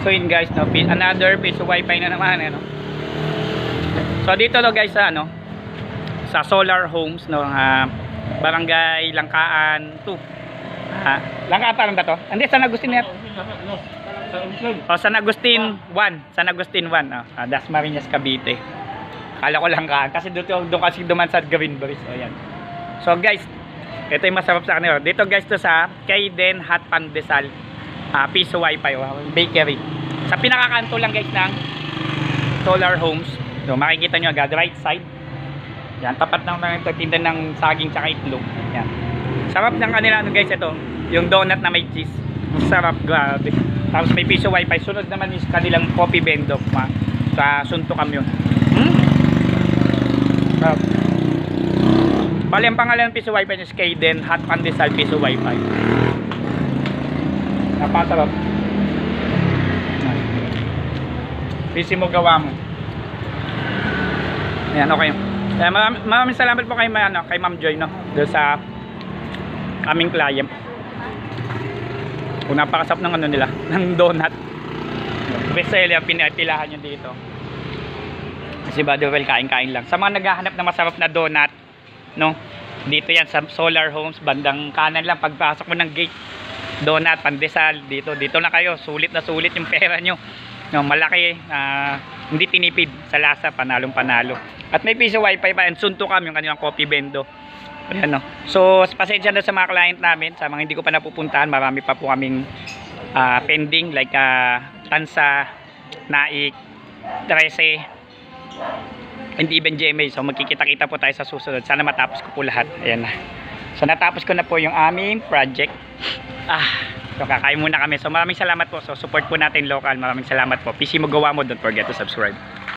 So yun guys, no, another piece of wifi na naman, no. So dito lo guys sa sa Solar Homes, no, Barangay Langkaan 2. Langkaan parang ba to? Hindi, San Agustin net. San Agustin 1, San Agustin 1, Dasmariñas, Cavite. Kala ko Langkaan kasi doon kasi duman sa Green Breeze. O yan. So guys, ito yung masarap sa kanila. Dito guys to sa Kaiden Hot Pandesal. Piso wifi, bakery. Sa pinakakanto lang guys ng Solar Homes. So makikita nyo agad right side. Yan, tapat ng mga tinda ng saging tsaka itlog. Yan. Sarap ng kanila guys ito. Yung donut na may cheese. Sarap, grabe. Tapos may piso wifi. Sunod naman is kanilang coffee vendor sa Sunto Kamyon. Sarap. Bali ang pangalan ng piso wifi is Kaiden Hot Pandesal piso wifi. Napasarap. Pisi mo gawa mo. Ayan, okay. Maraming salamat po kay Ma'am Joy, no, doon sa aming client. Kung napakasap ng nila, ng donut. Best seller, pinapilahan nyo dito. Kasi ba, well, kain-kain lang. Sa mga naghahanap na masarap na donut, no, dito yan sa Solar Homes, bandang kanan lang, pagpasok mo ng gate. Donut, pandesal, dito na kayo. Sulit na sulit yung pera nyo. No, malaki, hindi tinipid sa lasa, panalong panalo. At may piso wifi pa, and Sunto Kam, yung kanilang coffee bendo. Ayan, no. So pasensya na sa mga client namin, sa mga hindi ko pa napupuntahan, marami pa po kaming pending, like Tansa, Naik, 13, and even GMA. So magkikita-kita po tayo sa susunod. Sana matapos ko po lahat. Ayan na. So natapos ko na po yung aming project. So kakain muna kami. So maraming salamat po. So support po natin local. Maraming salamat po. PC mo gawa mo. Don't forget to subscribe.